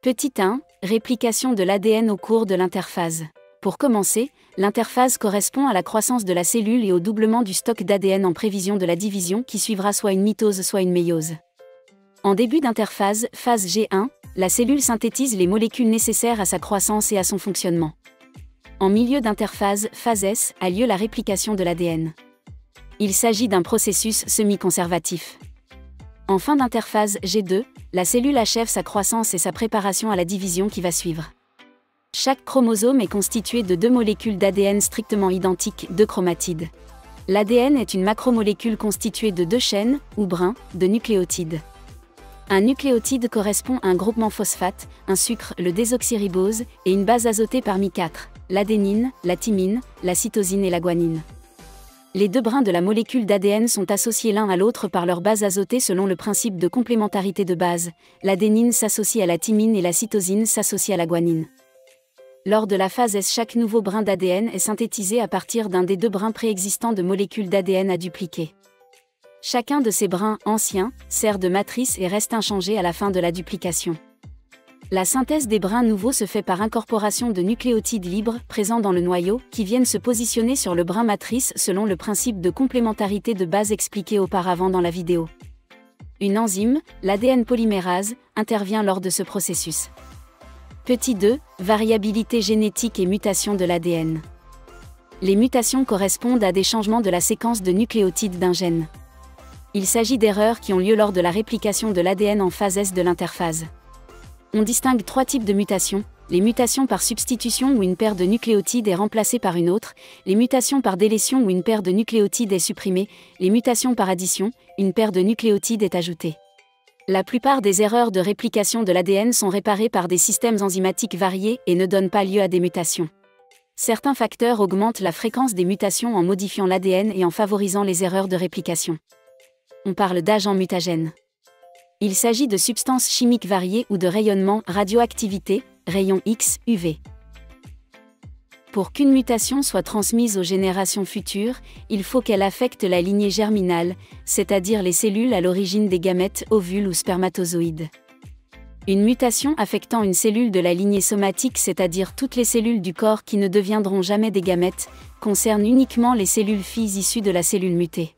Petit 1. Réplication de l'ADN au cours de l'interphase. Pour commencer, l'interphase correspond à la croissance de la cellule et au doublement du stock d'ADN en prévision de la division qui suivra soit une mitose soit une méiose. En début d'interphase, phase G1, la cellule synthétise les molécules nécessaires à sa croissance et à son fonctionnement. En milieu d'interphase, phase S, a lieu la réplication de l'ADN. Il s'agit d'un processus semi-conservatif. En fin d'interphase G2, la cellule achève sa croissance et sa préparation à la division qui va suivre. Chaque chromosome est constitué de 2 molécules d'ADN strictement identiques, 2 chromatides. L'ADN est une macromolécule constituée de 2 chaînes, ou brins, de nucléotides. Un nucléotide correspond à un groupement phosphate, un sucre, le désoxyribose, et une base azotée parmi 4, l'adénine, la thymine, la cytosine et la guanine. Les 2 brins de la molécule d'ADN sont associés l'un à l'autre par leur base azotée selon le principe de complémentarité de base. L'adénine s'associe à la thymine et la cytosine s'associe à la guanine. Lors de la phase S, chaque nouveau brin d'ADN est synthétisé à partir d'un des 2 brins préexistants de molécules d'ADN à dupliquer. Chacun de ces brins anciens sert de matrice et reste inchangé à la fin de la duplication. La synthèse des brins nouveaux se fait par incorporation de nucléotides libres présents dans le noyau qui viennent se positionner sur le brin matrice selon le principe de complémentarité de base expliqué auparavant dans la vidéo. Une enzyme, l'ADN polymérase, intervient lors de ce processus. Petit 2. Variabilité génétique et mutation de l'ADN. Les mutations correspondent à des changements de la séquence de nucléotides d'un gène. Il s'agit d'erreurs qui ont lieu lors de la réplication de l'ADN en phase S de l'interphase. On distingue 3 types de mutations: les mutations par substitution où une paire de nucléotides est remplacée par une autre, les mutations par délétion où une paire de nucléotides est supprimée, les mutations par addition, une paire de nucléotides est ajoutée. La plupart des erreurs de réplication de l'ADN sont réparées par des systèmes enzymatiques variés et ne donnent pas lieu à des mutations. Certains facteurs augmentent la fréquence des mutations en modifiant l'ADN et en favorisant les erreurs de réplication. On parle d'agents mutagènes. Il s'agit de substances chimiques variées ou de rayonnement, radioactivité, rayons X, UV. Pour qu'une mutation soit transmise aux générations futures, il faut qu'elle affecte la lignée germinale, c'est-à-dire les cellules à l'origine des gamètes, ovules ou spermatozoïdes. Une mutation affectant une cellule de la lignée somatique, c'est-à-dire toutes les cellules du corps qui ne deviendront jamais des gamètes, concerne uniquement les cellules filles issues de la cellule mutée.